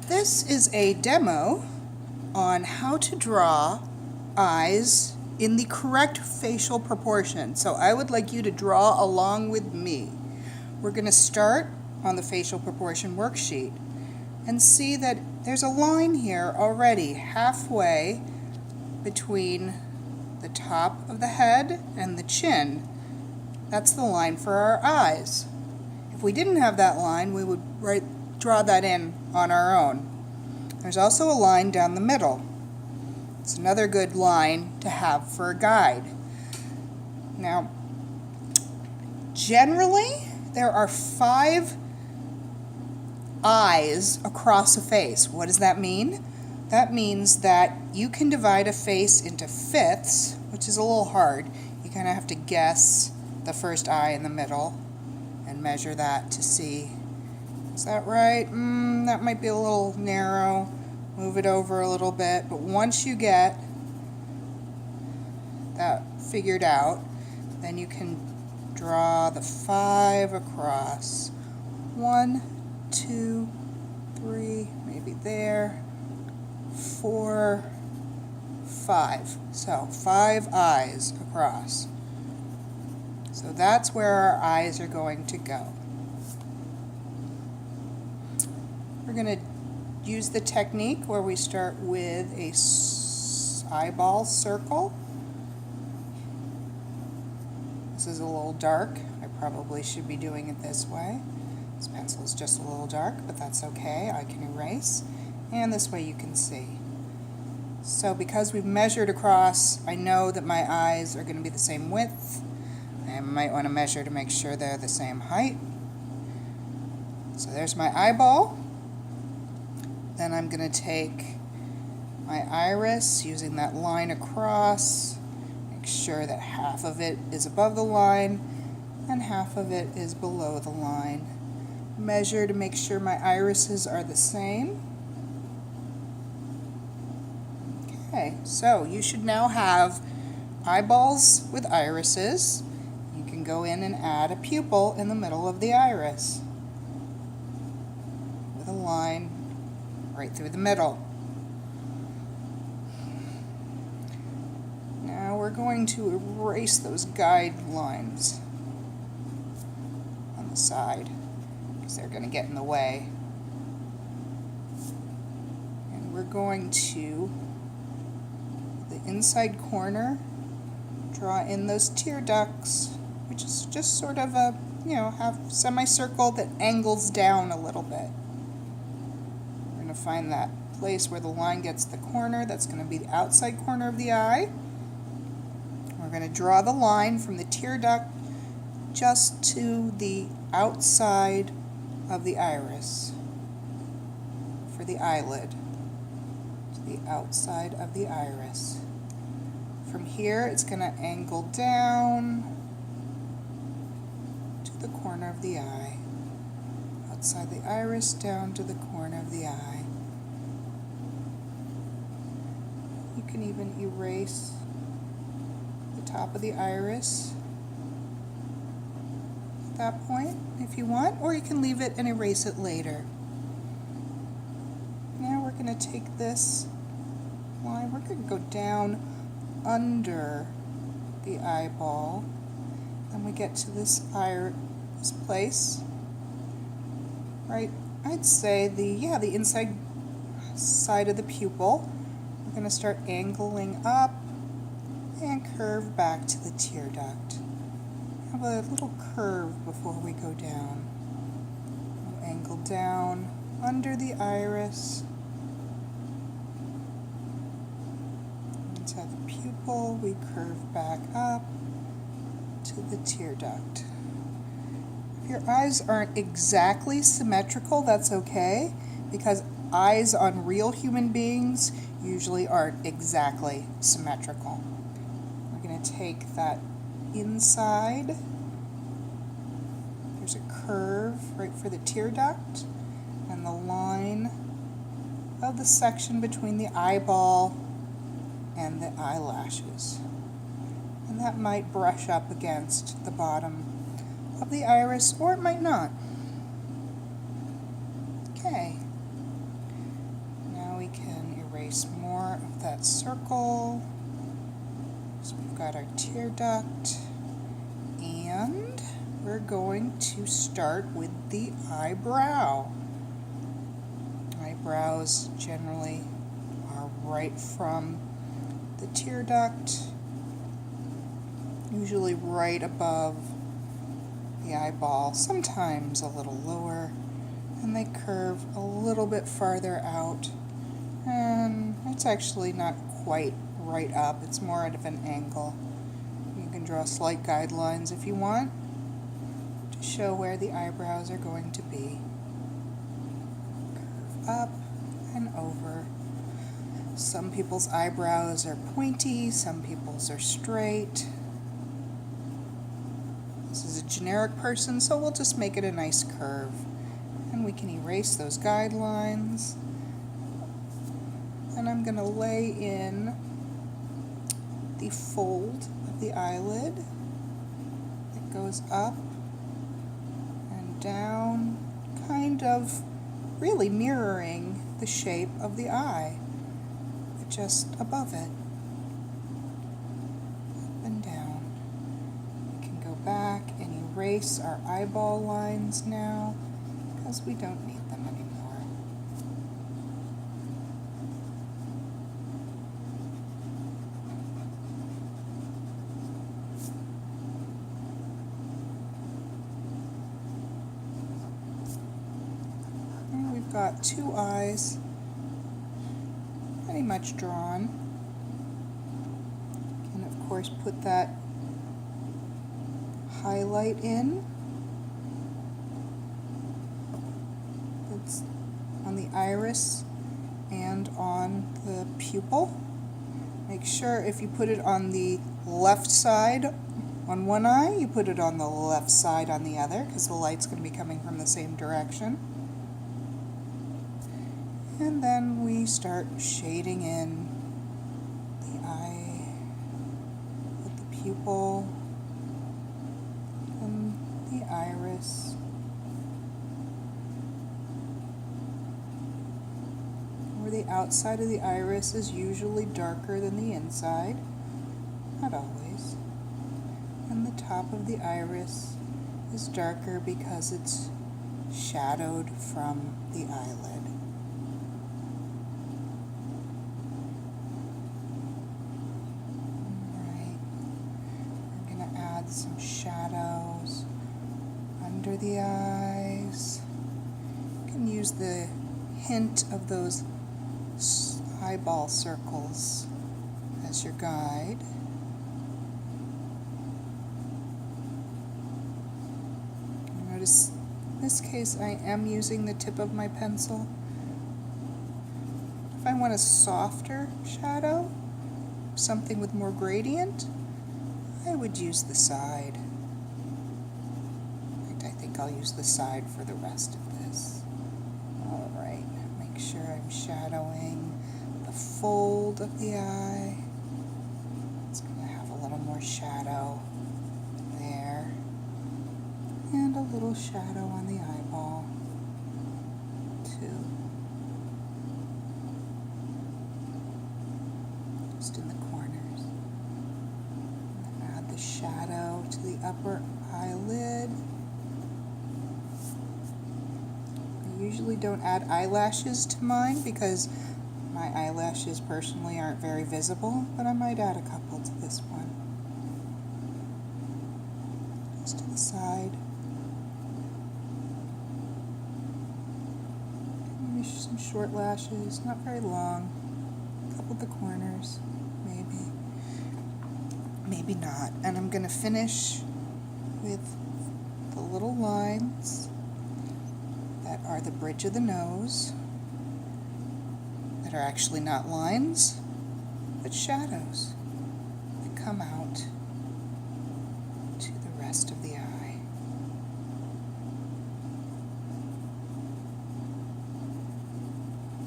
This is a demo on how to draw eyes in the correct facial proportion. So I would like you to draw along with me. We're going to start on the facial proportion worksheet and see that there's a line here already halfway between the top of the head and the chin. That's the line for our eyes. If we didn't have that line, we would draw that in on our own. There's also a line down the middle. It's another good line to have for a guide. Now, generally, there are 5 eyes across a face. What does that mean? That means that you can divide a face into fifths, which is a little hard. You kind of have to guess the first eye in the middle and measure that to see, is that right? That might be a little narrow. Move it over a little bit. But once you get that figured out, then you can draw the 5 across. 1, 2, 3, maybe there, 4, 5. So 5 eyes across. So that's where our eyes are going to go. We're going to use the technique where we start with a eyeball circle. This is a little dark. I probably should be doing it this way. This pencil is just a little dark, but that's okay. I can erase. And this way you can see. So because we've measured across, I know that my eyes are going to be the same width. I might want to measure to make sure they're the same height. So there's my eyeball. Then I'm going to take my iris using that line across, make sure that half of it is above the line and half of it is below the line. Measure to make sure my irises are the same. Okay, so you should now have eyeballs with irises. You can go in and add a pupil in the middle of the iris with a line right through the middle. Now we're going to erase those guide lines on the side because they're going to get in the way. And we're going to, the inside corner, draw in those tear ducts, which is just sort of a, half semicircle that angles down a little bit. We're going to find that place where the line gets the corner. That's going to be the outside corner of the eye. We're going to draw the line from the tear duct just to the outside of the iris for the eyelid, to the outside of the iris. From here, it's going to angle down to the corner of the eye. Outside the iris, down to the corner of the eye. You can even erase the top of the iris at that point if you want, or you can leave it and erase it later. Now we're going to take this line, we're going to go down under the eyeball, and we get to this place, right? I'd say the inside side of the pupil. We're going to start angling up and curve back to the tear duct. Have a little curve before we go down. We'll angle down under the iris. Inside the pupil, we curve back up to the tear duct. If your eyes aren't exactly symmetrical, that's okay, because eyes on real human beings usually aren't exactly symmetrical. We're going to take that inside. There's a curve right for the tear duct and the line of the section between the eyeball and the eyelashes. And that might brush up against the bottom of the iris, or it might not. Okay. erase more of that circle. So we've got our tear duct, and we're going to start with the eyebrow. Eyebrows generally are right from the tear duct, usually right above the eyeball, sometimes a little lower, and they curve a little bit farther out, and it's actually not quite right up, it's more at an angle. You can draw slight guidelines if you want to show where the eyebrows are going to be. Curve up and over. Some people's eyebrows are pointy, some people's are straight. This is a generic person, so we'll just make it a nice curve. And we can erase those guidelines. And I'm going to lay in the fold of the eyelid. It goes up and down, kind of really mirroring the shape of the eye, but just above it. Up and down. We can go back and erase our eyeball lines now, because we don't need them anymore. And we've got two eyes pretty much drawn. And of course put that highlight in. That's on the iris and on the pupil. Make sure if you put it on the left side on one eye, you put it on the left side on the other, because the light's going to be coming from the same direction. And then we start shading in the eye with the pupil and the iris. Where the outside of the iris is usually darker than the inside, not always. And the top of the iris is darker because it's shadowed from the eyelid. Alright, we're going to add some shadows under the eyes. You can use the hint of those eyeball circles as your guide. Notice in this case I am using the tip of my pencil. If I want a softer shadow, something with more gradient, I would use the side. In fact, I think I'll use the side for the rest of this. Alright, make sure I'm shadowing the fold of the eye. It's going to have a little more shadow there. And a little shadow on the eyeball, too. Just in the corners. And add the shadow to the upper eyelid. I usually don't add eyelashes to mine because my eyelashes personally aren't very visible, but I might add a couple to this one. Just to the side. Maybe some short lashes, not very long. A couple at the corners, maybe. Maybe not. And I'm going to finish with the little lines that are the bridge of the nose, that are actually not lines, but shadows that come out to the rest of the eye.